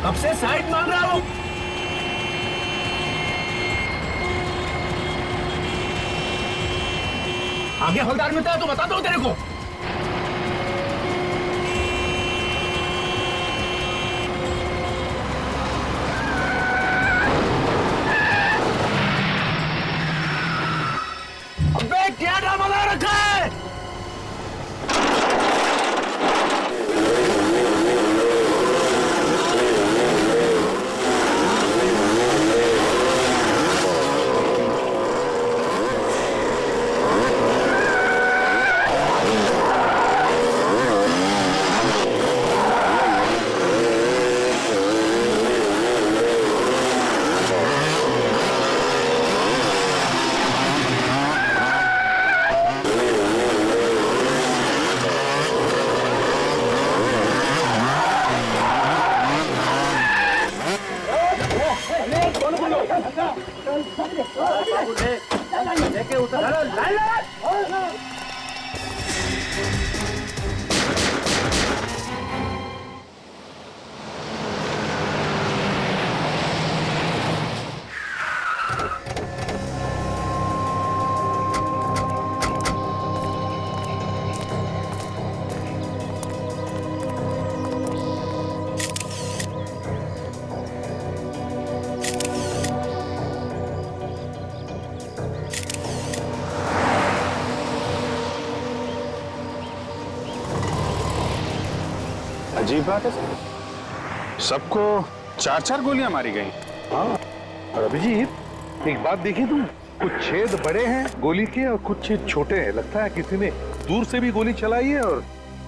कब से साइड मांग रहा हूं। आगे हवलदार मिलता है तो बताता हूं तेरे को। अबे क्या ड्रामा लगा रखा है। अजीब बात है, सबको 4-4 गोलियां मारी गई। हाँ, और अभिजीत एक बात देखी तुम, कुछ छेद बड़े हैं गोली के और कुछ छेद छोटे हैं। लगता है किसी ने दूर से भी गोली चलाई है और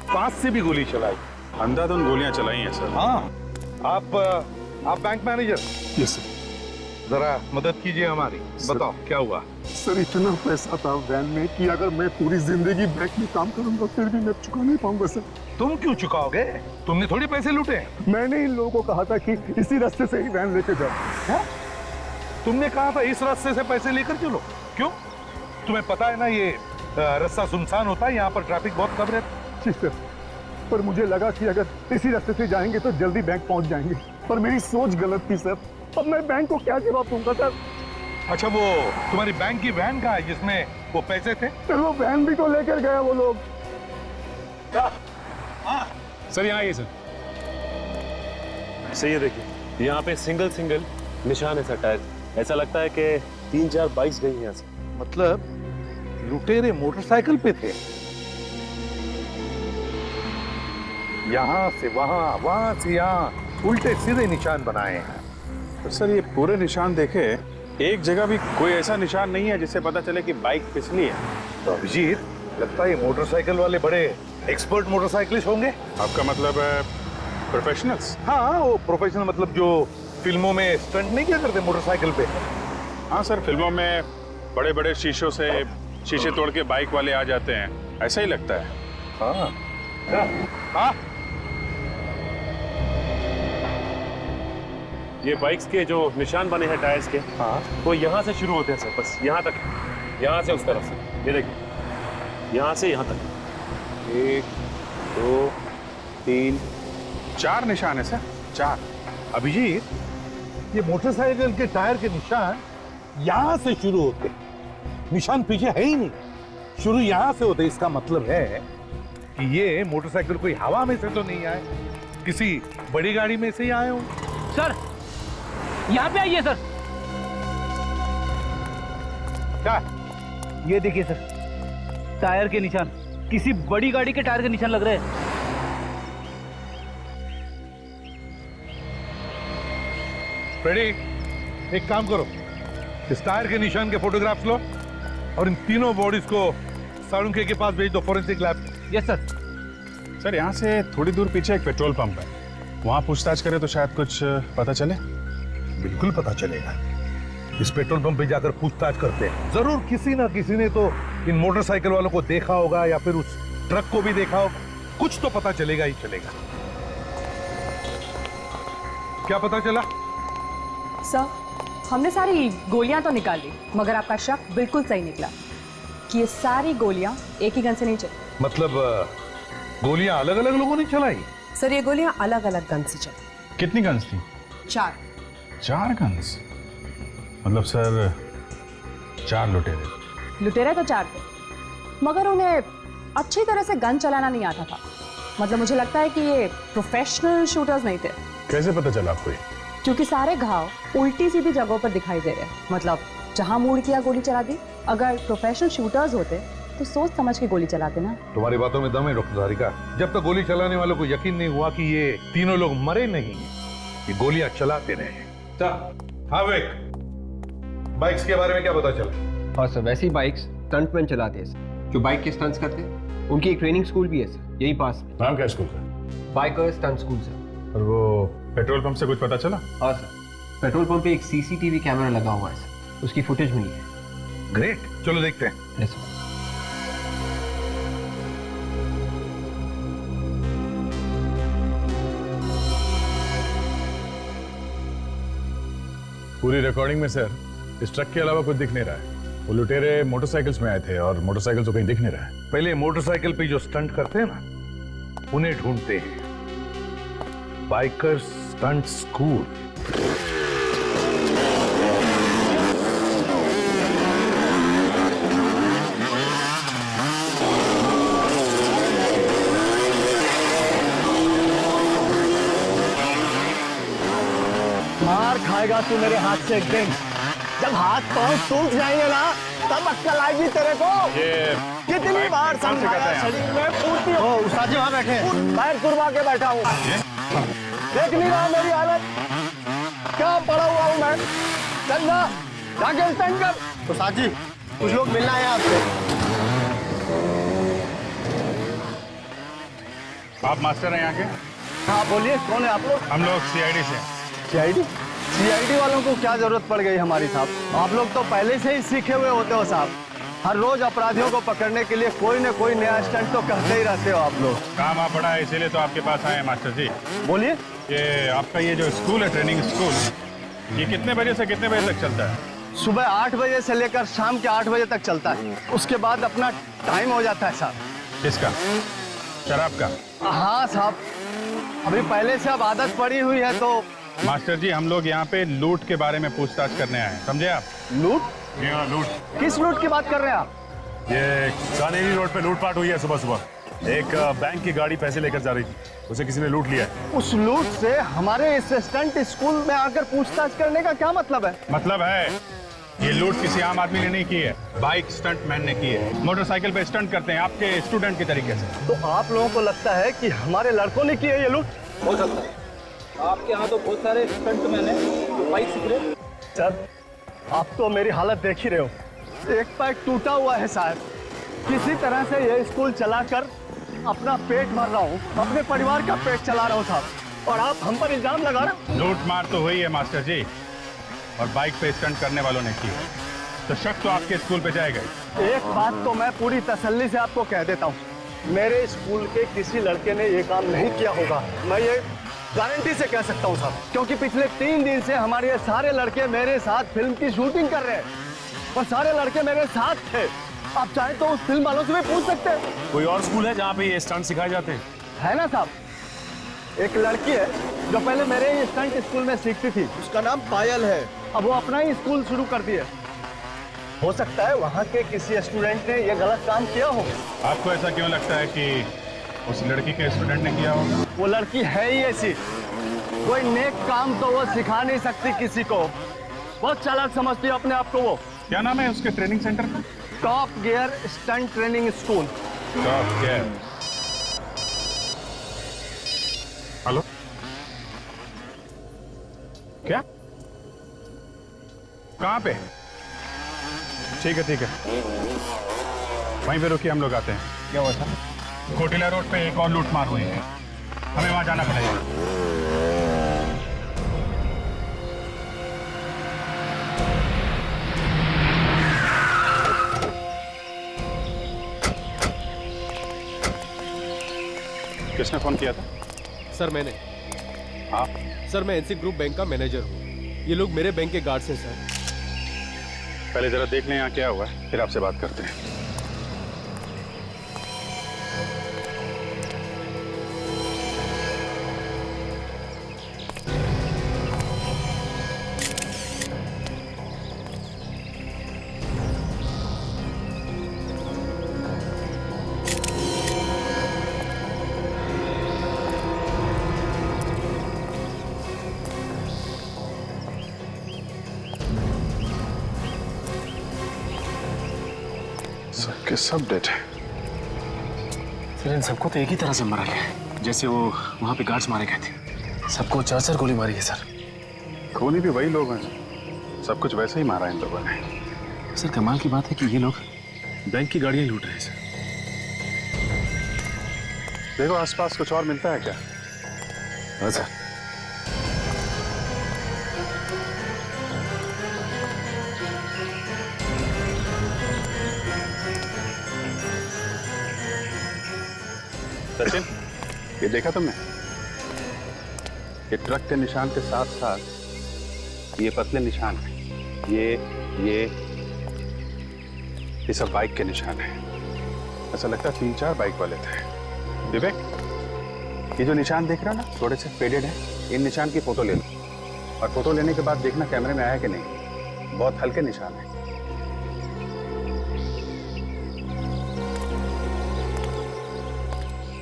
पास से भी गोली चलाई। अंधाधुंध गोलियां चलाई हैं सर। हाँ, आप बैंक मैनेजर, यस सर। जरा मदद कीजिए हमारी। बताओ क्या हुआ। सर इतना पैसा था वैन में कि अगर मैं पूरी जिंदगी बैंक में काम करूंगा फिर भी मैं चुका नहीं पाऊंगा सर। तुम क्यों चुकाओगे? तुमने थोड़ी पैसे लूटे हैं। मैंने इन लोगों को कहा था कि इसी रास्ते से ही वैन लेके जाओ। है? तुमने कहा था इस रास्ते से पैसे लेकर चलो। क्यों? तुम्हें पता है ना ये रास्ता सुनसान होता है, यहाँ पर ट्रैफिक बहुत कम रहता है। जी सर, पर मुझे लगा कि अगर इसी रास्ते से जाएंगे तो जल्दी बैंक पहुंच जाएंगे, पर मेरी सोच गलत थी सर। अब मैं बैंक को क्या जवाब दूंगा सर। अच्छा, वो तुम्हारी बैंक की वैन कहाँ है जिसमें वो पैसे थे? सर वो वैन भी तो लेकर गया वो लोग। सर यहाँ आइए सर। सही है, देखिए यहाँ पे सिंगल निशान है सर टायर। ऐसा लगता है कि 3-4 बाइक्स गई हैं यहाँ से। मतलब लुटेरे मोटरसाइकिल पे थे, यहाँ से वहां, वहां से यहाँ, उल्टे सीधे निशान बनाए हैं। तो सर ये पूरे निशान देखे, एक जगह भी कोई ऐसा निशान नहीं है जिससे पता चले कि बाइक फिसली है। तो अभिजीत, लगता है ये मोटरसाइकिल वाले बड़े एक्सपर्ट मोटरसाइकिलिस्ट होंगे। आपका मतलब प्रोफेशनल्स? हाँ, वो प्रोफेशनल मतलब जो फिल्मों में स्टंट नहीं किया करते मोटरसाइकिल पे। हाँ सर, फिल्मों में बड़े बड़े शीशों से शीशे तोड़ के बाइक वाले आ जाते हैं, ऐसा ही लगता है। हाँ हाँ, ये बाइक्स के जो निशान बने हैं टायर्स के, हाँ, वो यहाँ से शुरू होते हैं सर, बस यहाँ तक, यहाँ से उस तरफ से। ये देखिए, यहाँ से यहाँ तक 1, 2, 3, 4 निशान है सर, 4। अभिजीत, ये मोटरसाइकिल के टायर के निशान यहाँ से शुरू होते, निशान पीछे है ही नहीं, शुरू यहाँ से होते। इसका मतलब है कि ये मोटरसाइकिल कोई हवा में से तो नहीं आए, किसी बड़ी गाड़ी में से ही आए हो। सर यहाँ पे आइए सर। क्या? ये देखिए सर, टायर के निशान किसी बड़ी गाड़ी के टायर के निशान लग रहे हैं। फ्रेडी, एक काम करो, इस टायर के निशान के फोटोग्राफ्स लो और इन तीनों बॉडीज को साळुंखे के पास भेज दो, forensic lab. Yes sir. Sir यहाँ से थोड़ी दूर पीछे एक पेट्रोल पंप है, वहाँ पूछताछ करें तो शायद कुछ पता चले। बिल्कुल पता चलेगा। इस पेट्रोल पंप पे जाकर पूछताछ करते हैं, जरूर किसी ना किसी ने तो इन मोटरसाइकिल वालों को देखा होगा या फिर उस ट्रक को भी देखा होगा, कुछ तो पता चलेगा ही चलेगा। क्या पता चला? सर, हमने सारी गोलियां तो निकाल ली, मगर आपका शक बिल्कुल सही निकला कि ये सारी गोलियां एक ही गन से नहीं चली। मतलब गोलियां अलग अलग लोगों ने चलाई? सर, ये गोलियां अलग अलग गन से चली। कितनी गन्स थी? 4। 4 गन्स? मतलब सर 4 लुटेरे। लुटेरे तो 4 थे, मगर उन्हें अच्छी तरह से गन चलाना नहीं आता था। मतलब मुझे लगता है कि ये प्रोफेशनल शूटर्स नहीं थे। कैसे पता चला आपको ये? क्योंकि सारे घाव उल्टी सीधी जगहों पर दिखाई दे रहे हैं। मतलब जहां मूड किया गोली चला दी। अगर प्रोफेशनल शूटर्स होते तो सोच समझ के गोली चलाते ना। तुम्हारी बातों में दम है डॉक्टर सारिका। जब तक गोली चलाने वालों को यकीन नहीं हुआ कि ये तीनों लोग मरे नहीं, ये गोलियां चलाते रहे। हाँ विक, बाइक्स के बारे में क्या पता चला? हाँ सर, वैसी बाइक्स स्टंटमैन चलाते हैं सर, जो बाइक के स्टंट्स करते हैं। उनकी एक ट्रेनिंग स्कूल भी है सर, यही पास में। नाम क्या स्कूल का? Biker stunt school sir. और वो पेट्रोल पंप से कुछ पता चला? हाँ सर, पेट्रोल पंप पे एक सीसीटीवी कैमरा लगा हुआ है सर, उसकी फुटेज मिली है। ग्रेट, चलो देखते हैं। Yes sir. पूरी रिकॉर्डिंग में सर इस ट्रक के अलावा कुछ दिख नहीं रहा है। वो लुटेरे मोटरसाइकिल्स में आए थे और मोटरसाइकिल तो कहीं दिख नहीं रहा है। पहले मोटरसाइकिल पे जो स्टंट करते हैं ना, उन्हें ढूंढते हैं। Biker stunt school. मार खाएगा तू मेरे हाथ से एक दिन। जब हाथ पांव टूट जाएंगे ना, तब अक्कल आएगी तेरे को। ये कितनी बार समझाया, शरीर में फुर्ती हो। उस्ताद जी वहां बैठे हैं, पैर कुरवा के बैठा हूँ। देख नहीं रहा मेरी हालत, क्या पड़ा हुआ हूँ मैं। चल ना, जाके स्टैंड कर। उस्ताद जी कुछ लोग मिलना है आपसे। आप मास्टर हैं यहाँ के? हाँ बोलिए, कौन है आप लोग? हम लोग सीआईडी से। सीआईडी? सीआईडी वालों को क्या जरूरत पड़ गई हमारी साहब? आप लोग तो पहले से ही सीखे हुए होते हो साहब। हर रोज अपराधियों को पकड़ने के लिए कोई न कोई नया स्टंट तो करते ही रहते हो आप लोग। काम आप पड़ा है इसीलिए तो आपके पास आए हैं मास्टर जी। बोलिए। ये आपका ये जो स्कूल है, ट्रेनिंग स्कूल, ये कितने बजे से कितने बजे तक चलता है? सुबह 8 बजे से लेकर शाम के 8 बजे तक चलता है। उसके बाद अपना टाइम हो जाता है साहब। किसका? शराब का? हाँ साहब, अभी पहले से अब आदत पड़ी हुई है तो। मास्टर जी हम लोग यहाँ पे लूट के बारे में पूछताछ करने आए हैं, समझे आप? लूट? लूट। किस लूट की बात कर रहे हैं आप? ये कानेरी रोड पे लूटपाट हुई है सुबह सुबह। एक बैंक की गाड़ी पैसे लेकर जा रही थी, उसे किसी ने लूट लिया है। उस लूट से हमारे इस स्टंट स्कूल में आकर पूछताछ करने का क्या मतलब है? मतलब है ये लूट किसी आम आदमी ने नहीं की है, बाइक स्टंट मैन ने की है। मोटरसाइकिल पे स्टंट करते हैं आपके स्टूडेंट के तरीके से। तो आप लोगों को लगता है कि हमारे लड़कों ने की है ये लूट? हो सकता है। आपके यहाँ तो बहुत सारे स्टंट मैन हैं जो बाइक सीख रहे। सर आप तो मेरी हालत देख ही रहे हो, एक पैर टूटा हुआ है साहब। किसी तरह से ये स्कूल चलाकर अपना पेट भर रहा हूँ, अपने परिवार का पेट चला रहा हूँ साहब, और आप हम पर इल्जाम लगा रहे हो। लूट मार तो हुई है मास्टर जी, और बाइक पे स्टंट करने वालों ने की है, तो शक तो आपके स्कूल पे जाएगा ही। एक बात तो मैं पूरी तसल्ली से आपको कह देता हूँ, मेरे स्कूल के किसी लड़के ने ये काम नहीं किया होगा। मैं ये गारंटी से कह सकता हूँ साहब, क्योंकि पिछले 3 दिन से हमारे ये सारे लड़के मेरे साथ फिल्म की शूटिंग कर रहे हैं, और सारे लड़के मेरे साथ थे। आप चाहे तो उस फिल्म वालों से भी पूछ सकते हैं। कोई और स्कूल है जहाँ पे ये स्टंट सिखाए जाते हैं? है ना साहब, एक लड़की है जो पहले मेरे ही स्टंट स्कूल में सीखती थी, उसका नाम पायल है। अब वो अपना ही स्कूल शुरू कर दिया। हो सकता है वहाँ के किसी स्टूडेंट ने ये गलत काम किया हो। आपको ऐसा क्यों लगता है कि उस लड़की के स्टूडेंट ने किया होगा? वो लड़की है ही ऐसी, कोई नेक काम तो वो सिखा नहीं सकती किसी को। बहुत चालाक समझती है अपने आप को वो। क्या नाम है उसके ट्रेनिंग सेंटर का? Top gear stunt training school. Top gear. Hello, क्या? कहाँ पे? ठीक है, वहीं पे रुकिए, हम लोग आते हैं। क्या हुआ था? कोटिला रोड पे एक और लूट मार हुई है, हमें वहां जाना पड़ेगा। किसने फोन किया था? सर मैंने। आप? सर मैं एनसी ग्रुप बैंक का मैनेजर हूँ। ये लोग मेरे बैंक के गार्ड्स हैं सर। पहले जरा देख लें यहाँ क्या हुआ है, फिर आपसे बात करते हैं। बाकी सब डेड है। फिर इन सबको तो एक ही तरह से मारा गया है, जैसे वो वहां पे गार्ड्स मारे गए थे। सबको 4-4 गोली मारी है सर। खूनी भी वही लोग हैं, सब कुछ वैसे ही मारा इन लोगों ने। सर कमाल की बात है कि ये लोग बैंक की गाड़ियां लूट रहे हैं सर। देखो आसपास कुछ और मिलता है क्या? हाँ सर। सचिन, ये देखा तुमने? ये ट्रक के निशान के साथ साथ ये पतले निशान हैं। ये सब बाइक के निशान हैं। ऐसा लगता है 3-4 बाइक वाले थे। विवेक, ये जो निशान देख रहा ना, थोड़े से फेडेड है, इन निशान की फोटो ले लो और फोटो लेने के बाद देखना कैमरे में आया कि नहीं। बहुत हल्के निशान है।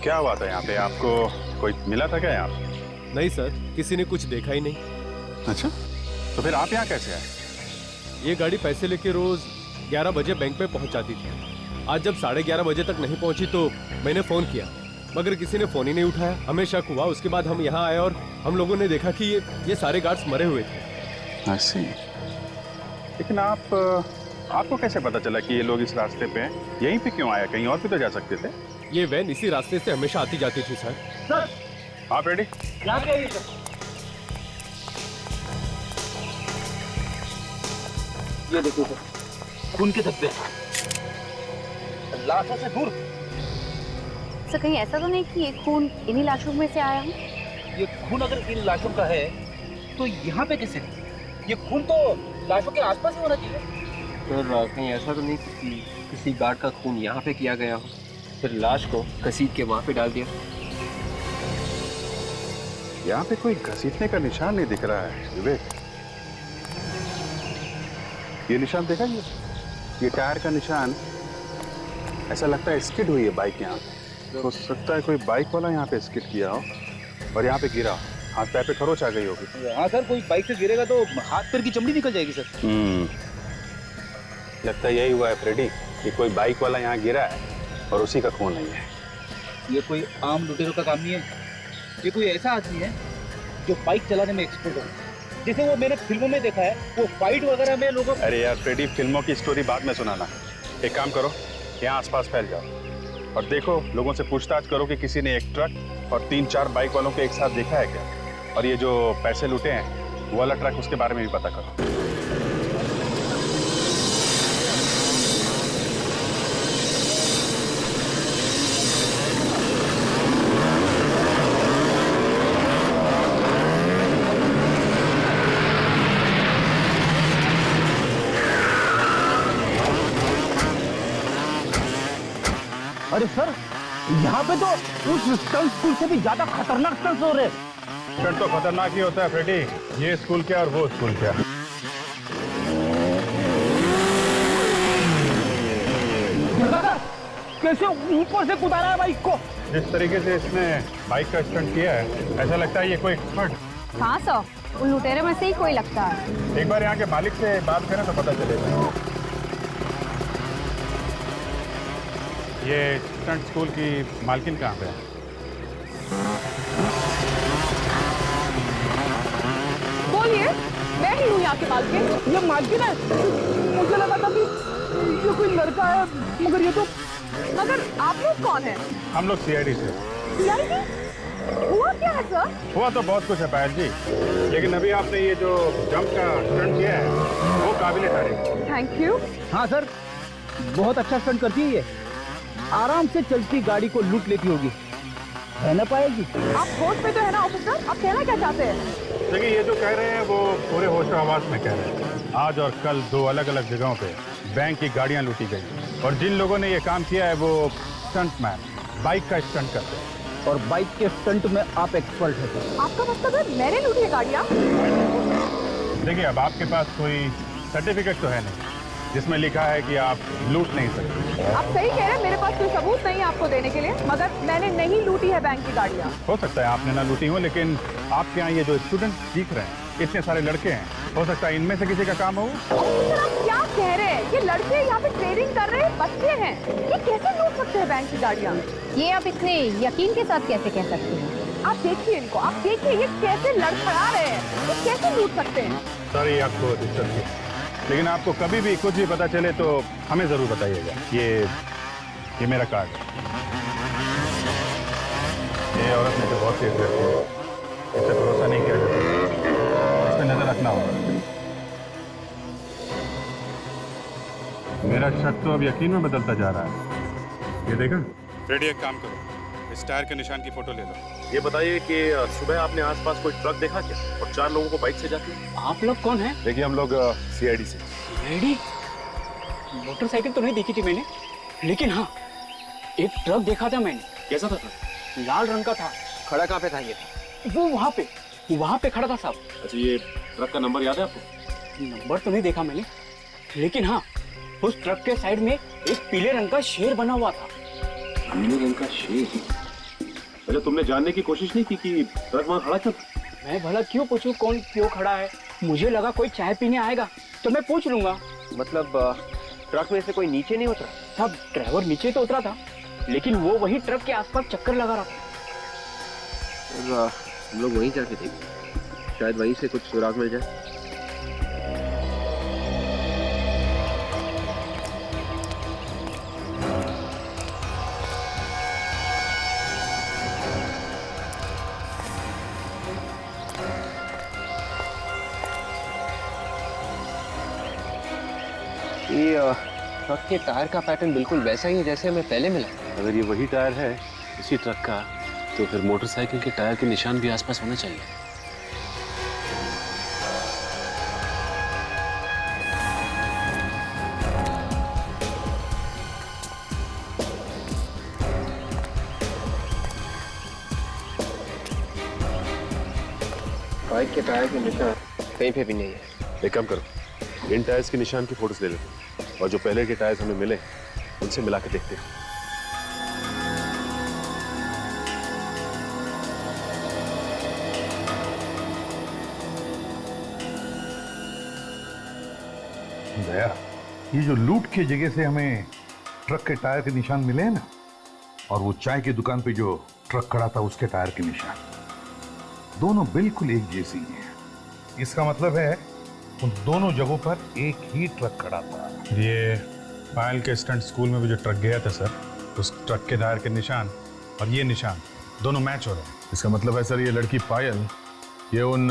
क्या हुआ था यहाँ पे? आपको कोई मिला था क्या यहाँ पे? नहीं सर, किसी ने कुछ देखा ही नहीं। अच्छा, तो फिर आप यहाँ कैसे आए? ये गाड़ी पैसे लेके रोज 11 बजे बैंक पे पहुंच जाती थी। आज जब 11:30 बजे तक नहीं पहुंची तो मैंने फोन किया, मगर किसी ने फोन ही नहीं उठाया। हमें शक हुआ, उसके बाद हम यहाँ आए और हम लोगों ने देखा कि ये सारे गार्ड्स मरे हुए थे। ऐसे? लेकिन आपको कैसे पता चला कि ये लोग इस रास्ते पे हैं? यहीं पे क्यों आया? कहीं और भी तो जा सकते थे। ये वैन इसी रास्ते से हमेशा आती जाती थी सर। सर, आप रेडी? यहाँ पे आइए सर। ये देखो सर, खून के धब्बे, लाशों से दूर। सर कहीं ऐसा तो नहीं कि ये खून इन्हीं लाशों में से आया हो? ये खून अगर इन लाशों का है तो यहाँ पे कैसे? ये खून तो लाशों के आसपास ही होना चाहिए। सर कहीं ऐसा तो नहीं कि किसी गार्ड का खून यहाँ पे किया गया हो, फिर लाश को घसीट के वहाँ पे डाल दिया? यहाँ पे कोई घसीटने का निशान नहीं दिख रहा है विवेक। ये निशान देखा? ये टायर का निशान, ऐसा लगता है स्किड हुई है बाइक यहाँ पे। हो सकता है कोई बाइक वाला यहाँ पे स्किड किया हो और यहाँ पे गिरा हो, हाथ पैर पे खरोच आ गई होगी। हाँ सर, कोई बाइक से गिरेगा तो हाथ पैर की चमड़ी निकल जाएगी सर। लगता है यही हुआ है फ्रेडी, कि कोई बाइक वाला यहाँ गिरा है और उसी का खून नहीं है। ये कोई आम लुटेरों का काम नहीं है। ये कोई ऐसा आदमी है जो बाइक चलाने में एक्सपर्ट हो, जैसे वो मैंने फिल्मों में देखा है, वो फाइट वगैरह में लोगों। अरे यार फ्रेडी, फिल्मों की स्टोरी बाद में सुनाना। एक काम करो, यहाँ आसपास फैल जाओ और देखो, लोगों से पूछताछ करो कि किसी ने एक ट्रक और 3-4 बाइक वालों को एक साथ देखा है क्या, और ये जो पैसे लूटे हैं वो वाला ट्रक, उसके बारे में भी पता करो। अरे सर, यहाँ पे तो उस स्टंट स्कूल से भी ज्यादा खतरनाक स्टंट्स हो रहे हैं। स्टंट तो खतरनाक ही होता है फ्रेडी, ये स्कूल क्या और वो स्कूल क्या। कैसे ऊपर से कूदा रहा है बाइक को? जिस तरीके से इसने बाइक का स्टंट किया है, ऐसा लगता है ये कोई एक्सपर्ट। हाँ सर, उन लुटेरों में से ही कोई लगता है। एक बार यहाँ के मालिक से बात करें तो पता चलेगा। ये स्टंट स्कूल की मालकिन कहाँ पे है? बोलिए, मैं ही हूँ यहाँ के मालकिन। ये मालकिन है? मुझे लगा था कि ये कोई लड़का है, मगर ये तो। मगर आप लोग कौन हैं? हम लोग CID से। CID? हुआ क्या है सर? हुआ तो बहुत कुछ है पायल जी, लेकिन अभी आपने ये जो जंप का स्टंट किया है वो काबिले तारीफ। Thank you. हाँ सर, बहुत अच्छा स्टंट करती है ये। आराम से चलती गाड़ी को लूट लेती होगी, है ना पाएगी? आप होश पे तो है ना ऑफिसर? आप कहना क्या चाहते हैं? देखिए, ये जो कह रहे हैं वो पूरे होश आवाज में कह रहे हैं। आज और कल 2 अलग-अलग जगहों पे बैंक की गाड़ियां लूटी गई और जिन लोगों ने ये काम किया है वो स्टंटमैन, बाइक का स्टंट करते हैं। और बाइक के स्टंट में आप एक्सपर्ट हैं सर। आपका मतलब है मैंने लूटी है गाड़ियाँ? देखिए, अब आपके पास कोई सर्टिफिकेट तो है नहीं जिसमें लिखा है कि आप लूट नहीं सकते। आप सही कह रहे हैं, मेरे पास कोई सबूत नहीं है आपको देने के लिए, मगर मैंने नहीं लूटी है बैंक की गाड़ियाँ। हो सकता है आपने ना लूटी हो, लेकिन आपके यहाँ ये जो स्टूडेंट दिख रहे हैं, इतने सारे लड़के हैं, हो सकता है इनमें से किसी का काम हो। ऑफिसर, आप क्या कह रहे हैं, ये लड़के यहाँ पे ट्रेडिंग कर रहे हैं, बच्चे हैं, ये कैसे लूट सकते हैं बैंक की गाड़ियाँ? ये आप इतने यकीन के साथ कैसे कह सकते हैं? आप देखिए इनको, आप देखिए ये कैसे लड़खड़ा रहे हैं, ये कैसे लूट सकते हैं? सॉरी आपको डिस्टर्ब किया, लेकिन आपको कभी भी कुछ भी पता चले तो हमें जरूर बताइएगा। ये मेरा कार्ड है। ये औरत मुझे बहुत तेज रहती है, इससे भरोसा नहीं किया जाता, इस पर नजर रखना होगा। मेरा शक तो अब यकीन में बदलता जा रहा है। ये देखा फ्रेडी, एक काम करो, इस टायर के निशान की फोटो ले लो। ये बताइए कि सुबह आपने आसपास कोई ट्रक देखा क्या, और 4 लोगों को बाइक से जाते? आप लोग कौन हैं? देखिए हम लोग CID से। रेडी? मोटरसाइकिल तो नहीं देखी थी मैंने, लेकिन हाँ एक ट्रक देखा था मैंने। कैसा था ट्रक? लाल रंग का था। खड़ा कहाँ पे था ये? वो वहाँ पे खड़ा था साहब। अच्छा, ये ट्रक का नंबर याद है आपको? नंबर तो नहीं देखा मैंने, लेकिन हाँ उस ट्रक के साइड में एक पीले रंग का शेर बना हुआ था। पीले रंग का शेर? अच्छा, तुमने जानने की कोशिश नहीं की कि ट्रक वहाँ खड़ा क्यों था? मैं भला क्यों पूछूं कौन क्यों खड़ा है? मुझे लगा कोई चाय पीने आएगा तो मैं पूछ लूंगा। मतलब ट्रक में से कोई नीचे नहीं उतरा? साहब ड्राइवर नीचे तो उतरा था, लेकिन वो वही ट्रक के आसपास चक्कर लगा रहा था। हम लोग वहीं जाके देखें, शायद वहीं से कुछ सुराग मिल जाए। ये ट्रक के टायर का पैटर्न बिल्कुल वैसा ही है जैसे हमें पहले मिला। अगर ये वही टायर है इसी ट्रक का, तो फिर मोटरसाइकिल के टायर के निशान भी आसपास होने चाहिए। बाइक के टायर के निशान कहीं पे भी नहीं है। एक काम करो, इन टायर्स के निशान की फोटोज ले लेते हैं, और जो पहले के टायर्स हमें मिले उनसे मिला के देखते हैं। दया, ये जो लूट की जगह से हमें ट्रक के टायर के निशान मिले हैं ना, और वो चाय की दुकान पे जो ट्रक खड़ा था उसके टायर के निशान, दोनों बिल्कुल एक जैसी हैं। इसका मतलब है उन दोनों जगहों पर एक ही ट्रक खड़ा था। ये पायल के स्टंट स्कूल में भी जो ट्रक गया था सर, उस ट्रक के टायर के निशान और ये निशान दोनों मैच हो रहे हैं। इसका मतलब है सर, ये लड़की पायल ये उन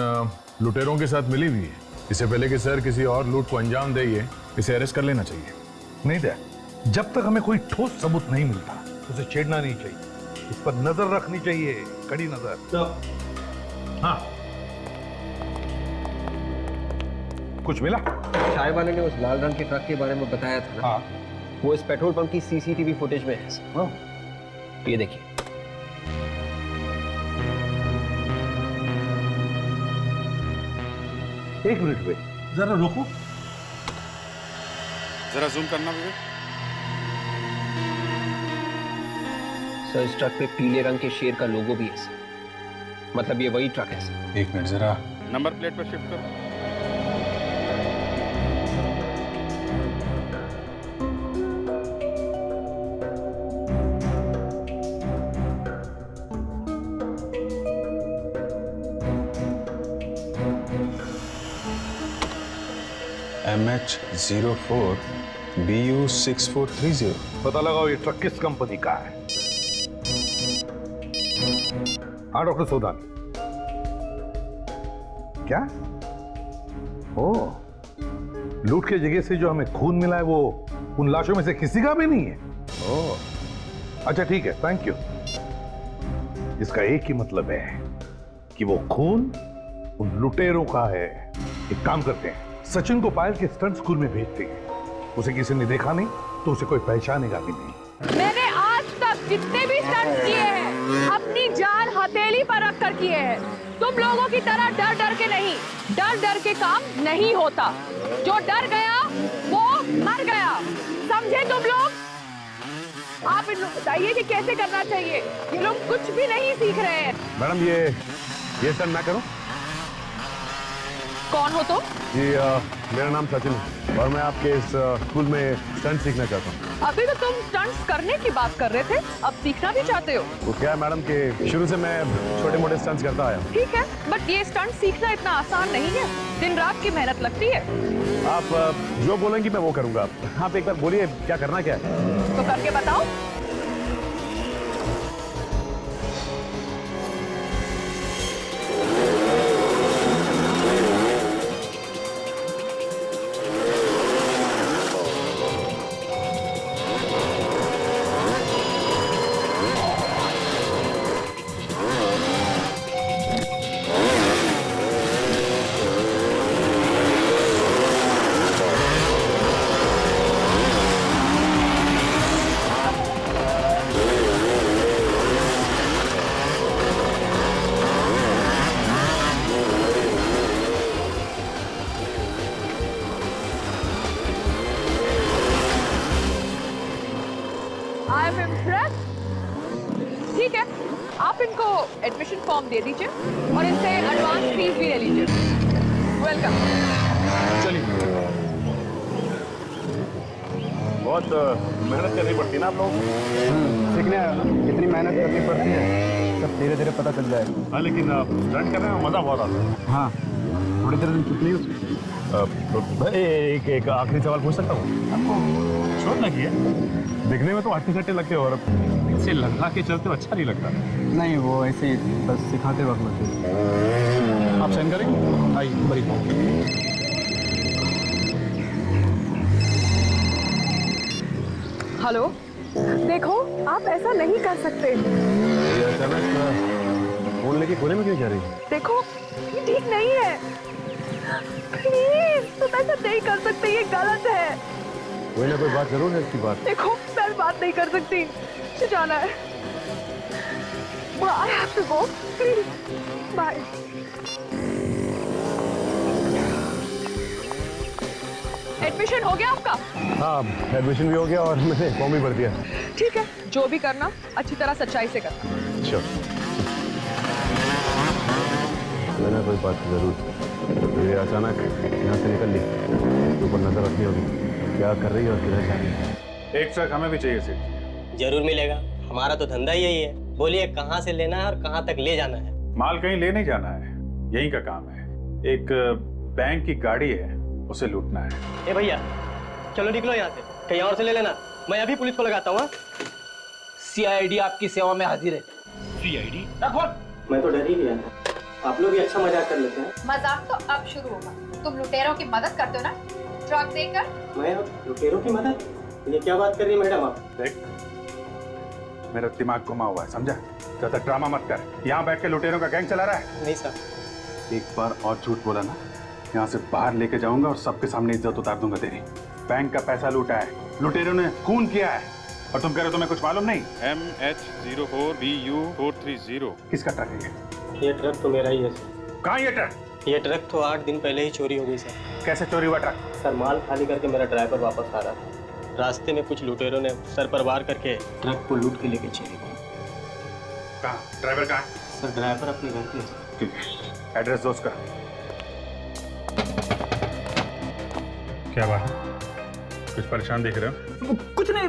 लुटेरों के साथ मिली हुई है। इससे पहले कि सर किसी और लूट को अंजाम दे, इसे अरेस्ट कर लेना चाहिए। नहीं दया, जब तक हमें कोई ठोस सबूत नहीं मिलता उसे छेड़ना नहीं चाहिए, इस पर नजर रखनी चाहिए, कड़ी नजर। हाँ, कुछ मिला? चाय वाले ने उस लाल रंग के ट्रक के बारे में बताया था ना? हाँ। वो इस पेट्रोल पंप की CCTV फुटेज में है। हाँ। ये देखिए। एक मिनट पे जरा रोको, जरा जूम करना भी। सर इस ट्रक पे पीले रंग के शेर का लोगो भी है सर। मतलब ये वही ट्रक है सर। एक मिनट, जरा नंबर प्लेट पर शिफ्ट करो। MH04 BU 6430। पता लगाओ ये ट्रक किस कंपनी का है। हाँ डॉक्टर सोदान, क्या? ओ, लूट के जगह से जो हमें खून मिला है वो उन लाशों में से किसी का भी नहीं है। ओ, अच्छा ठीक है, थैंक यू। इसका एक ही मतलब है कि वो खून उन लुटेरों का है। एक काम करते हैं, सचिन को पायल के स्टंट स्कूल में भेजते हैं। उसे किसी ने देखा नहीं तो उसे कोई पहचानेगा भी नहीं। मैंने आज तक जितने भी स्टंट किए हैं अपनी जान हथेली पर रख कर किए हैं। तुम लोगों की तरह डर डर के नहीं, डर डर के काम नहीं होता। जो डर गया वो मर गया, समझे तुम लोग? आप इन लोग बताइए कि कैसे करना चाहिए। ये लोग कुछ भी नहीं सीख रहे हैं। मैडम ये स्टंट मैं करूं? कौन हो तुम? जी मेरा नाम सचिन है और मैं आपके इस स्कूल में स्टंट सीखना चाहता हूँ। अभी तो तुम स्टंट्स करने की बात कर रहे थे, अब सीखना भी चाहते हो? वो क्या है मैडम कि शुरू से मैं छोटे मोटे स्टंट्स करता आया हूँ। ठीक है, बट ये स्टंट सीखना इतना आसान नहीं है, दिन रात की मेहनत लगती है। आप जो बोलेंगी मैं वो करूँगा। आप एक बार बोलिए क्या करना क्या है। तो करके बताओ। I am impressed. ठीक है, आप इनको एडमिशन फॉर्म दे दीजिए और इनसे एडवांस फीस भी ले लीजिए। वेलकम। चलिए। बहुत मेहनत करनी पड़ती है ना आप लोग। सीखने कितनी मेहनत करनी पड़ती है सब धीरे धीरे पता चल जाएगा। हाँ लेकिन स्टंट करने में मजा बहुत आता है। हाँ, थोड़ी देर कितनी एक आखिरी सवाल पूछ सकता हूँ आपको? शोध लगी है, दिखने में तो अच्छे सट्टे लगते हो और इसे लगा के चलते हो अच्छा नहीं लगता। नहीं, वो ऐसे ही बस सिखाते वक्त लगती। आप साइन करेंगे? आइए बड़ी। हेलो, देखो आप ऐसा नहीं कर सकते। अचानक फोन लेके कोने में क्यों जा रही है? देखो ये ठीक नहीं है, प्लीज तुम ऐसा नहीं कर सकते, ये गलत है। कोई ना कोई बात जरूर है इसकी बात। देखो मैं बात नहीं कर सकती, मुझे जाना है। I have to go, please. Bye. Admission हो गया आपका? हाँ, एडमिशन भी हो गया और मैंने फॉर्म भी भर दिया। ठीक है, जो भी करना अच्छी तरह सच्चाई से करना। अच्छा, मैंने कोई बात जरूर। ये अचानक यहाँ से निकल ली, ऊपर नजर रखनी होगी क्या कर रही है और किधर जा रही है। एक ट्रक हमें भी चाहिए सिर्फ। जरूर मिलेगा, हमारा तो धंधा यही है। बोलिए कहाँ से लेना है और कहाँ तक ले जाना है? माल कहीं ले नहीं जाना है, यहीं का काम है। एक बैंक की गाड़ी है, उसे लूटना है। ए भैया चलो निकलो यहाँ से, कहीं और से ले लेना। मैं अभी पुलिस को लगाता हूँ। CID आपकी सेवा में हाजिर है। CID? मैं तो डर ही गया था। आप लोग भी अच्छा मजाक कर लेते हैं। मजाक तो अब शुरू होगा। तुम लुटेरों की मदद करते हो ना, ट्रक देकर। मैं लुटेरों की मदद? ये क्या बात कर रही है मैडम आप? देख, मेरा दिमाग घुमा हुआ है, समझा? ज्यादा ड्रामा मत कर। यहाँ बैठ के लुटेरों का गैंग चला रहा है? नहीं सर। एक बार और झूठ बोला ना, यहाँ से बाहर लेके जाऊंगा और सबके सामने इज्जत उतार दूंगा तेरी। बैंक का पैसा लूटा है, लुटेरों ने खून किया है और तुम कह रहे हो तुम्हें कुछ मालूम नहीं? MH04BU430। किसका ट्रक है ये ट्रक तो मेरा ही है। कहाँ ये ट्रक? ये ट्रक तो 8 दिन पहले ही चोरी हो गई सर। कैसे चोरी हुआ ट्रक? सर माल खाली करके मेरा ड्राइवर वापस आ रहा था, रास्ते में कुछ लुटेरों ने सर पर वार करके ट्रक को लूट के लेके चले गए। कहाँ? ड्राइवर कहाँ? सर ड्राइवर अपने घर पे। ठीक है, एड्रेस दो उसका। क्या बात है, कुछ परेशान दिख रहे हो? कुछ नहीं,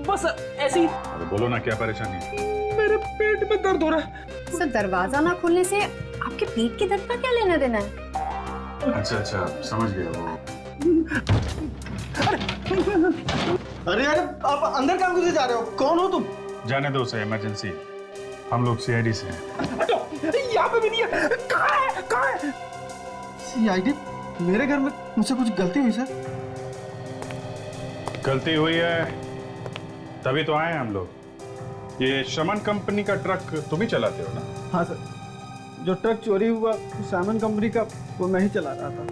बस ऐसे ही। अरे बोलो ना, क्या परेशानी है? मेरे पेट में दर्द हो रहा है। सर दरवाजा ना खोलने से आपके पेट के दर्द का क्या लेना देना है? अच्छा, समझ गया वो। अरे यार आप अंदर कहाँ घुसे जा रहे हो? कौन हो तुम? जाने दो उसे, इमरजेंसी। हम लोग CID से हैं। यहाँ पे भी नहीं है। कहाँ है? CID? मेरे घर में मुझसे कुछ गलती हुई सर? गलती हुई है तभी तो आए हैं हम लोग। ये शमन कंपनी का ट्रक तुम ही चलाते हो ना? हाँ सर, जो ट्रक चोरी हुआ सामान कंपनी का वो मैं ही चला रहा था।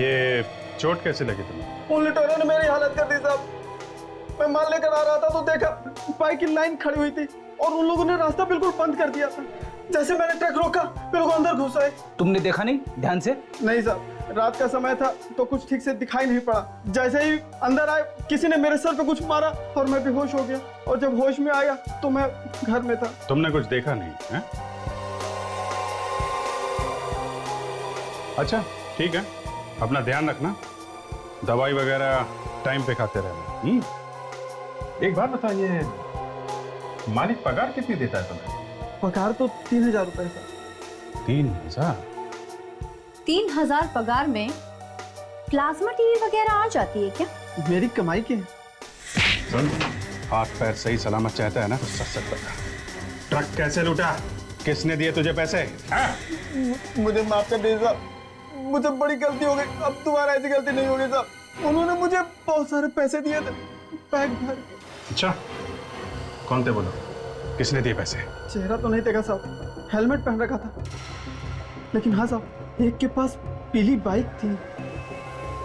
ये चोट कैसे लगी तुम्हें? उन लुटेरों ने मेरी हालत कर दी साहब। मैं माल लेकर आ रहा था तो देखा बाइक की लाइन खड़ी हुई थी और उन लोगों ने रास्ता बिल्कुल बंद कर दिया था। जैसे मैंने ट्रक रोका वे लोग अंदर घुस आए। तुमने देखा नहीं ध्यान से? नहीं साहब, रात का समय था तो कुछ ठीक से दिखाई नहीं पड़ा। जैसे ही अंदर आए किसी ने मेरे सर पे कुछ मारा और मैं बेहोश हो गया और जब होश में आया तो मैं घर में था। तुमने कुछ देखा नहीं है? अच्छा ठीक है, अपना ध्यान रखना, दवाई वगैरह टाइम पे खाते रहना। एक बात बताइए, मालिक पगार कितनी देता है तुम्हें? पगार तो 3000 रुपए सर। 3000? 3000 पगार में प्लाज्मा टीवी वगैरह आ जाती है क्या? मेरी कमाई के सुन, हाथ पैर सही सलामत चाहता है ना तो सच सच बता, ट्रक कैसे लूटा, किसने दिए तुझे पैसे? मुझे माफ कर दीजिए साहब, मुझे बड़ी गलती हो गई, अब दोबारा ऐसी गलती नहीं होगी साहब। उन्होंने मुझे बहुत सारे पैसे दिए थे बैग भर के। अच्छा, कौन थे बोलो, किसने दिए पैसे? चेहरा तो नहीं देखा साहब, हेलमेट पहन रखा था, लेकिन हाँ साहब, एक के पास पीली बाइक थी।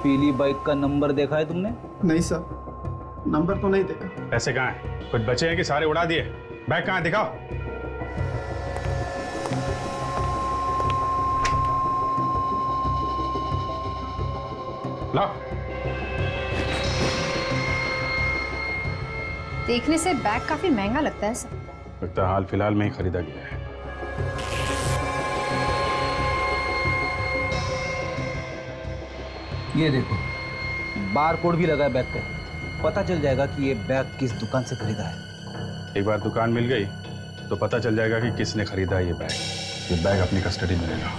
पीली बाइक का नंबर देखा है तुमने? नहीं साहब, नंबर तो नहीं देखा। पैसे कहाँ हैं? कुछ बचे हैं कि सारे उड़ा दिए? बैग कहाँ है, दिखाओ। लाओ। देखने से बैग काफी महंगा लगता है सर। लगता है हाल फिलहाल में ही खरीदा गया है। ये देखो, बार कोड भी लगा है बैग पे, पता चल जाएगा कि ये बैग किस दुकान से खरीदा है। एक बार दुकान मिल गई तो पता चल जाएगा कि किसने खरीदा है ये बैग। ये बैग अपनी कस्टडी में लेना।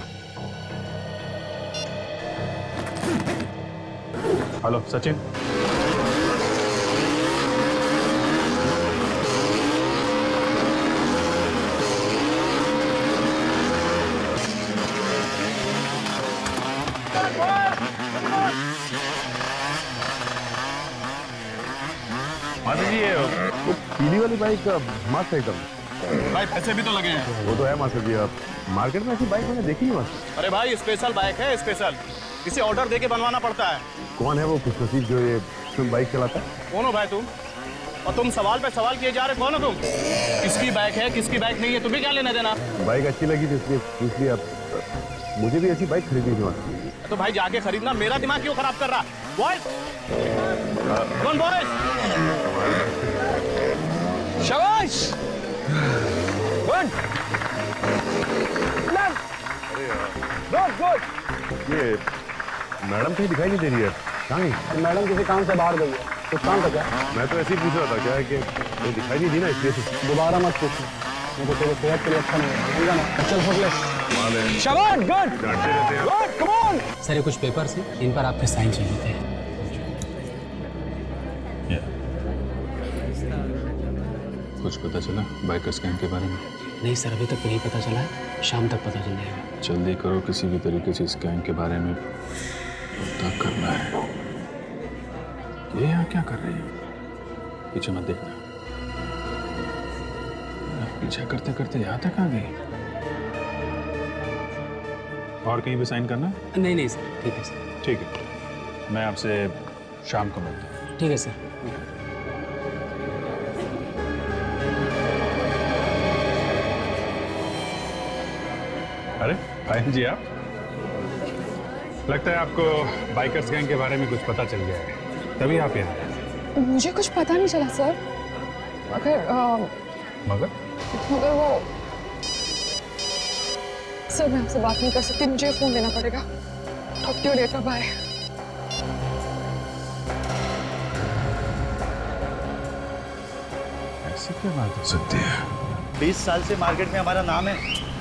हेलो सचिन, माता जी ये वो पीली वाली बाइक मस्त है एकदम। भाई पैसे भी तो लगे हैं। वो तो है मास्टर जी, अब मार्केट में ऐसी बाइक मैंने देखी नहीं मास्टर। अरे भाई स्पेशल बाइक है, स्पेशल, इसे ऑर्डर देके बनवाना पड़ता है। कौन है वो खुशनसीब जो ये तुम बाइक चलाता है? कौन हो भाई तुम? और तुम सवाल पे सवाल किए जा रहे, कौन हो तुम? किसकी बाइक है, किसकी बाइक नहीं है, तुम्हें क्या लेना देना? बाइक अच्छी लगी थी इसलिए पूछ लिया। मुझे भी ऐसी बाइक खरीदनी थी मास्टर। तो भाई जाके खरीदना, मेरा दिमाग क्यों खराब कर रहा? बॉयज, कौन बॉयज? शाबाश, गुड, गुड। ये मैडम कहीं दिखाई नहीं दे रही है, कहाँ गई? मैडम किसी काम से बाहर गई है, कुछ काम था क्या? मैं तो ऐसे ही पूछ रहा था, क्या है कि वो दिखाई नहीं दी ना इसलिए से। दोबारा मत पूछो, मुझे तेरे सेहत के लिए अच्छा नहीं है। चल हो ले। शाबाश, गुड, डांटते रहते हैं। Good, come on. सर ये कुछ पेपर्स हैं, इन पर आपके साइन चाहिए थे। कुछ पता चला बाइकर्स गैंग के बारे में? नहीं सर, अभी तक नहीं पता चला है, शाम तक पता चल जाएगा। जल्दी करो, किसी भी तरीके से इस गैंग के बारे में पता करना है। ये यहाँ क्या कर रही है? पीछे मत देखना। पीछे करते करते यहाँ तक आ गई। और कहीं भी साइन करना है? नहीं नहीं सर, ठीक है सर। ठीक है, मैं आपसे शाम को मिलता हूँ। ठीक है सर। अरे भाई जी, आप लगता है आपको बाइकर्स गैंग के बारे में कुछ पता चल गया है, तभी आप यहाँ आए। मुझे कुछ पता नहीं चला सर, मगर वो सर, मैं आपसे बात नहीं कर सकती, मुझे फोन लेना पड़ेगा। Talk to you later, bye. ऐसी क्या बात हो सकती है? 20 साल से मार्केट में हमारा नाम है,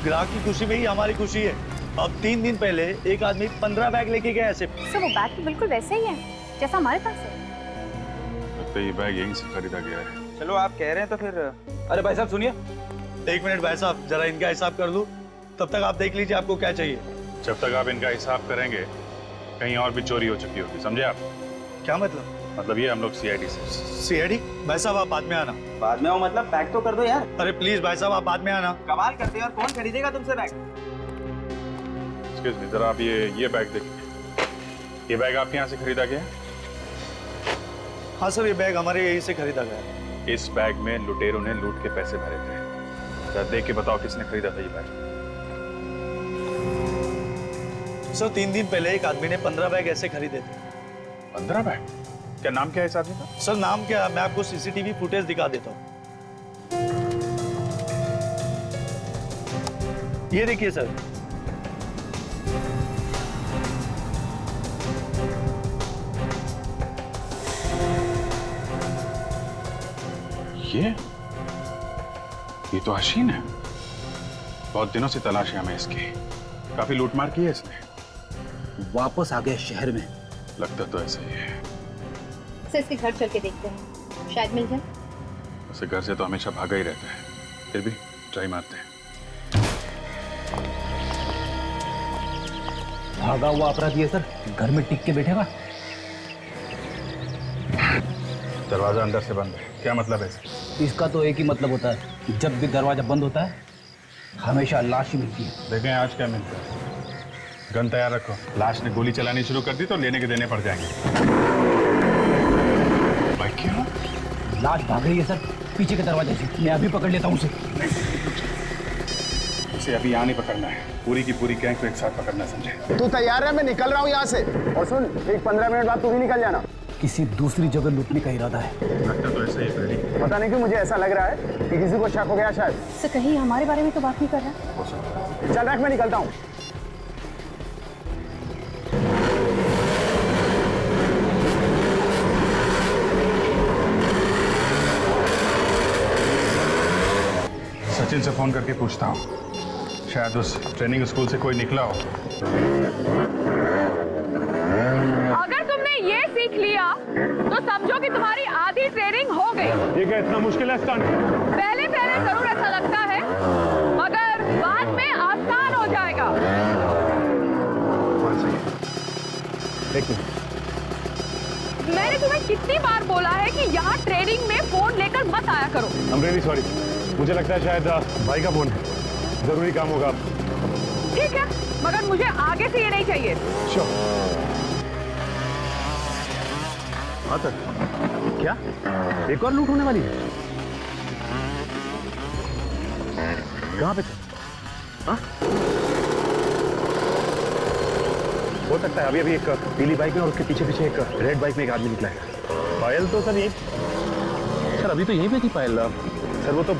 ग्राहक की खुशी में ही हमारी खुशी है। अब 3 दिन पहले एक आदमी 15 बैग लेके गया ऐसे। सर वो बैग तो बिल्कुल वैसे ही है जैसा हमारे पास है। लगता है ये बैग यहीं से खरीदा गया है। चलो आप कह रहे हैं तो फिर। अरे भाई साहब सुनिए। 1 मिनट भाई साहब, जरा इनका हिसाब कर दूं, तब तक आप देख लीजिए आपको क्या चाहिए। जब तक आप इनका हिसाब करेंगे कहीं और भी चोरी हो चुकी होगी, समझे आप? क्या मतलब? मतलब ये हम लोग सीआईडी से। सीआईडी? भाई साहब आप बाद में आना। बाद में आओ मतलब पैक तो कर दो यार। अरे प्लीज भाई साहब आप बाद में आना। कमाल करते हैं, और कौन खरीदेगा तुमसे बैग? एक्सक्यूज मी, जरा आप ये बैग देखिए। ये बैग आपके यहाँ से खरीदा गया? हाँ सर, ये बैग हमारे यहीं से खरीदा गया। इस बैग में लुटेरों ने लूट के पैसे भरे थे। जरा देख के बताओ किसने खरीदा था ये बैग? सर 3 दिन पहले एक आदमी ने 15 बैग ऐसे खरीदे थे। 15 बैग? क्या नाम क्या है इस आदमी का? सर नाम क्या, मैं आपको सीसीटीवी फुटेज दिखा देता हूँ। ये देखिए सर, ये तो हसीन है। बहुत दिनों से तलाश है हमें इसकी। काफी लूटमार की है इसने। वापस आ गए शहर में। लगता तो ऐसा ही है। सर इसके घर चल के देखते हैं, शायद मिल जाए। उसे घर से तो हमेशा भागा ही रहता है, फिर भी ट्राई मारते हैं। भागा हुआ अपराधी है सर, घर में टिक के बैठेगा। दरवाजा अंदर से बंद है, क्या मतलब है इसका? इसका तो एक ही मतलब होता है, जब भी दरवाजा बंद होता है हमेशा लाश ही मिलती है। देखें आज क्या मिलता है। गन तैयार रखो, लाश ने गोली चलानी शुरू कर दी तो लेने के देने पड़ जाएंगे। भाई क्यों? लाश भाग रही है सर, पीछे के दरवाजे से। मैं अभी पकड़ लेता हूँ उसे। उसे अभी यहाँ नहीं पकड़ना है, पूरी की पूरी गैंग को एक साथ पकड़ना, समझे? तू तैयार है? मैं निकल रहा हूँ यहाँ से। और सुन, एक 15 मिनट बाद तू भी निकल जाना। किसी दूसरी जगह लूटने का इरादा है। लगता तो ऐसा ही है। पता नहीं क्यों मुझे ऐसा लग रहा है कि किसी को शक हो गया शायद। सर कहीं हमारे बारे में तो बात नहीं कर रहा। चल रख, मैं निकलता हूँ। सचिन से फोन करके पूछता हूँ, शायद उस ट्रेनिंग स्कूल से कोई निकला हो। अगर तुमने ये सीख लिया तो समझो कि तुम्हारी आधी ट्रेनिंग हो गई। ये क्या इतना मुश्किल है स्टंट? पहले पहले जरूर ऐसा लगता है, मगर बाद में आसान हो जाएगा। मैंने तुम्हें कितनी बार बोला है कि यहाँ ट्रेनिंग में फोन लेकर मत आया करो। I'm really sorry. मुझे लगता है शायद भाई का फोन है, जरूरी काम होगा। ठीक है, मगर मुझे आगे से ये नहीं चाहिए। हाँ सर। क्या एक और लूट होने वाली है? कहाँ पे थे? हाँ? हो सकता है अभी अभी एक पीली बाइक में और उसके पीछे पीछे एक रेड बाइक में एक आदमी निकला है। पायल तो सर सर अभी तो यहीं पे थी पायल। सर वो तो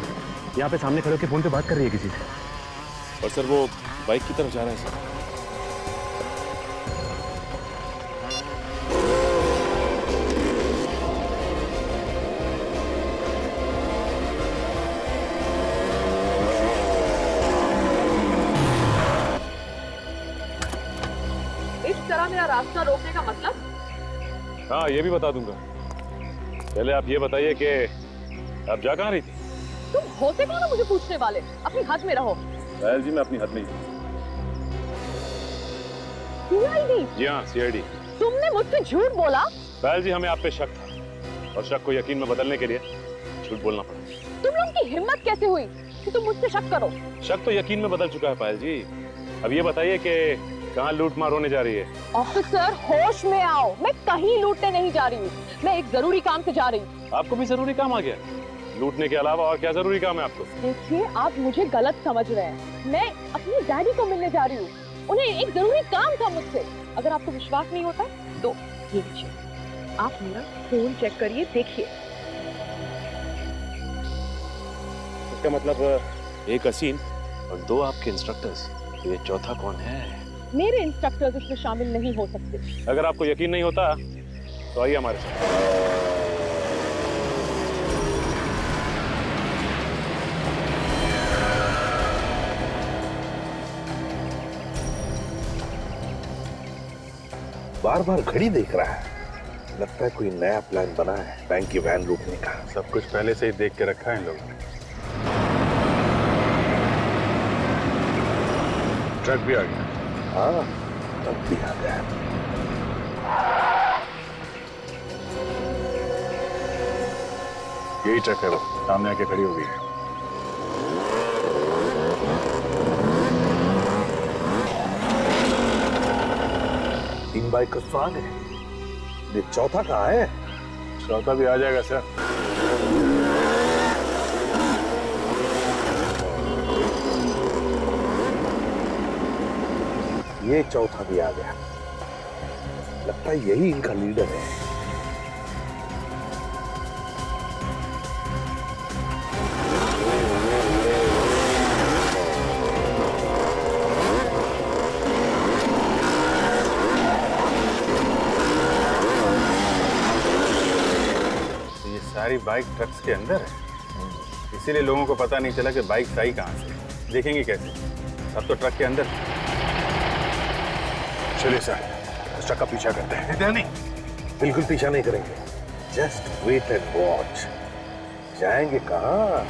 यहाँ पे सामने खड़े होकर फोन पे बात कर रही है किसी से। और सर वो बाइक की तरफ जा रहा है सर। इस तरह मेरा रास्ता रोकने का मतलब? हाँ ये भी बता दूंगा। पहले आप ये बताइए कि आप जा कहाँ रही थी? तुम होते कौन हो मुझे पूछने वाले? अपनी हद में रहो। पायल जी मैं अपनी हद में ही हूँ। सीआईडी? जी हाँ सीआईडी। तुमने मुझसे झूठ बोला? पायल जी हमें आप पे शक था और शक को यकीन में बदलने के लिए झूठ बोलना पड़ा। तुम लोगों की हिम्मत कैसे हुई कि तुम मुझसे शक करो? शक तो यकीन में बदल चुका है पायल जी। अब ये बताइए कि कहाँ लूट मार होने जा रही है? ऑफिसर होश में आओ, मैं कहीं लूटने नहीं जा रही हूँ, मैं एक जरूरी काम से जा रही हूँ। आपको भी जरूरी काम आ गया? लूटने के अलावा और क्या जरूरी काम है आपको? देखिए आप मुझे गलत समझ रहे हैं। मैं अपनी डैडी को मिलने जा रही हूँ, उन्हें एक जरूरी काम था मुझसे। अगर आपको विश्वास नहीं होता तो ये लीजिए, आप मेरा फोन चेक करिए, देखिए। इसका मतलब एक हसीन और दो आपके इंस्ट्रक्टर्स, ये चौथा कौन है? मेरे इंस्ट्रक्टर्स इसमें शामिल नहीं हो सकते। अगर आपको यकीन नहीं होता तो आइए हमारे साथ। बार बार घड़ी देख रहा है, लगता है कोई नया प्लान बना है बैंक की वैन लूटने का। सब कुछ पहले से ही देख के रखा है इन लोगों ने। ट्रक भी आ गया। हाँ ट्रक भी आ गया। यही ट्रक है, वो सामने आके खड़ी हो गई है। तीन बाइक का स्वाद है, ये चौथा कहाँ है? चौथा भी आ जाएगा सर। ये चौथा भी आ गया, लगता है यही इनका लीडर है। सारी बाइक ट्रक्स के अंदर है। इसीलिए लोगों को पता नहीं चला कि बाइक आई कहाँ से। देखेंगे कैसे? अब तो ट्रक के अंदर। चलिए सर, उस ट्रक का पीछा करते हैं। नहीं, बिल्कुल पीछा नहीं करेंगे। Just wait and watch. जाएंगे कहाँ?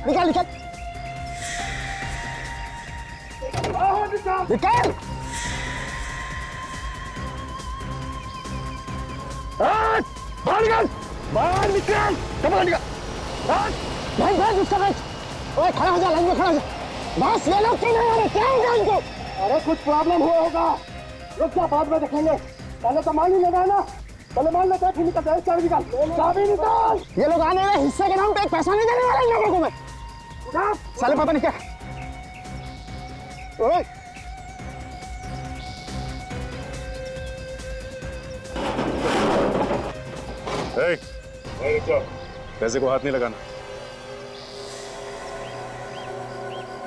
निकाल निकाल निकाल। बाहर निकाल, बाहर निकाल, बाहर निकाल। भाई भाई उसका भाई, ओए खड़ा हो जा, लाइन में खड़ा हो जा। बस ये लोग क्यों नहीं आ रहे? क्या होगा इनको? अरे कुछ प्रॉब्लम हुआ होगा, रुक जा, बाद में देखेंगे। पहले तो मान ही लेना है ना, पहले मान लेते हैं, फिर निकलते हैं। चाबी निकाल, चाबी निकाल। ये लोग आने वाले हिस्से के नाम पे एक पैसा नहीं देने वाले इन लोगों को मैं। साले पापा ने क्या? ओए पैसे को हाथ नहीं लगाना।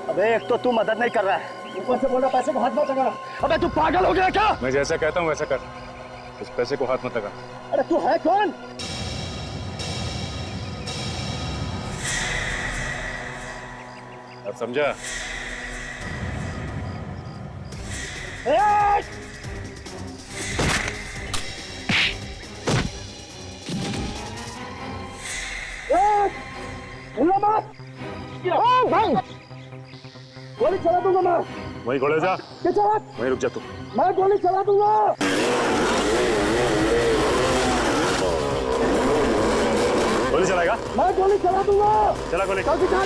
अबे एक तो तू मदद नहीं कर रहा है, ऊपर से बोल रहा पैसे को हाथ मत लगा। अबे तू पागल हो गया क्या? मैं जैसा कहता हूँ वैसा कर, उस पैसे को हाथ मत लगा। अरे तू है कौन? अब समझा? भाई गोली चला दूंगा मैं। वहीं खड़े जा, वहीं रुक जा तू। मैं गोली चला दूंगा। गोली चलाएगा? मैं गोली चला दूंगा। चला गोली। चल दिखा।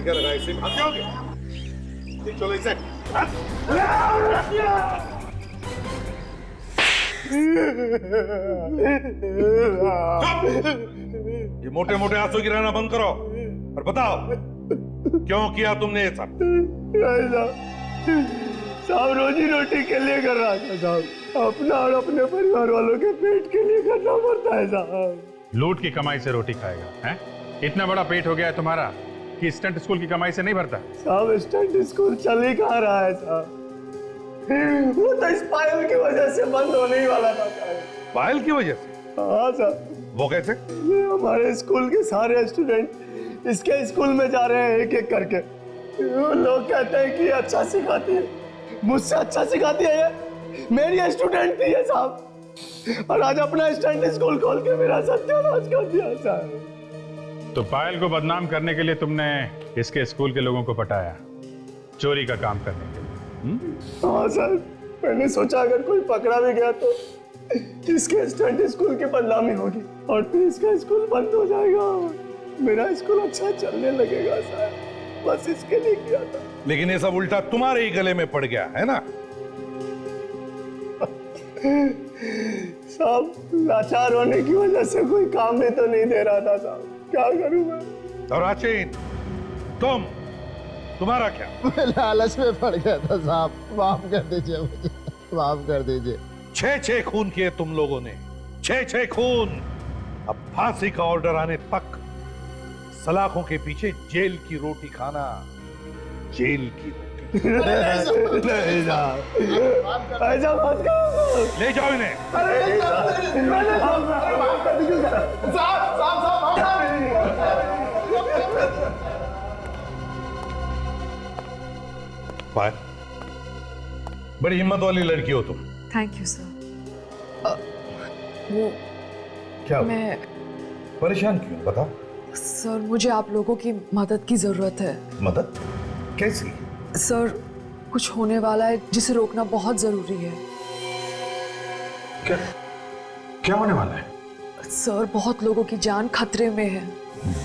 क्या लगा इसे? भाग जाओगे? चलो इसे। ये मोटे मोटे आंसू गिराना बंद करो और बताओ क्यों किया तुमने ये सब? साहब रोजी रोटी के लिए कर रहा था साहब, अपना और अपने परिवार वालों के पेट के लिए करना पड़ता है साहब। लूट की कमाई से रोटी खाएगा हैं? इतना बड़ा पेट हो गया है तुम्हारा कि स्टंट स्कूल की कमाई से नहीं भरता? साहब स्टंट स्कूल चल ही कहाँ रहा है साहब, वो तो इस पायल की वजह से बंद होने ही वाला था। पायल की वजह से? हाँ साहब। वो कैसे? ये हमारे स्कूल के सारे स्टूडेंट इसके स्कूल में जा रहे हैं एक एक करके। वो लोग कहते हैं कि अच्छा सिखाती है, मुझसे अच्छा सिखाती है ये, मेरी स्टूडेंट थी ये साहब, और आज अपना स्टंट स्कूल खोल के मेरा सत्यानाश कर दिया साहब। तो पायल को बदनाम करने के लिए तुमने इसके स्कूल के लोगों को पटाया, चोरी का काम करने के लिए? हाँ सर, मैंने सोचा अगर कोई पकड़ा भी गया तो इसके स्टंट स्कूल की बदनामी होगी और फिर इसका स्कूल बंद हो जाएगा, मेरा स्कूल अच्छा चलने लगेगा सर, बस इसके लिए किया था। लेकिन ये सब उल्टा तुम्हारे ही गले में पड़ गया है ना? साहब, लाचार होने की वजह से कोई काम भी तो नहीं दे रहा था साहब, क्या करूं मैं? और राचिन, तुम्हारा क्या? मैं लालच में पड़ गया था साहब, माफ कर दीजिए मुझे, माफ कर दीजिए। 6 खून किए तुम लोगों ने, 6 खून। अब फांसी का ऑर्डर आने तक सलाखों के पीछे जेल की रोटी खाना, जेल की रोटी। नहीं साहब, ऐसा मत करो। ले जाओ इन्हें। पायल, बड़ी हिम्मत वाली लड़की हो तुम। Thank you sir. वो क्या हुआ? मैं परेशान क्यों, बता। सर, मुझे आप लोगों की मदद की जरूरत है। मदद? कैसी? सर, कुछ होने वाला है जिसे रोकना बहुत जरूरी है। क्या होने वाला है? सर, बहुत लोगों की जान खतरे में है।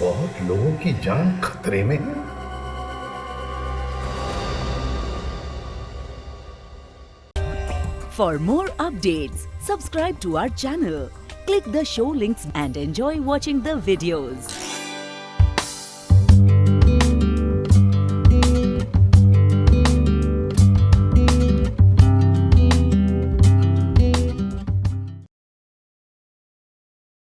बहुत लोगों की जान खतरे में है? For more updates, subscribe to our channel, click the show links and enjoy watching the videos.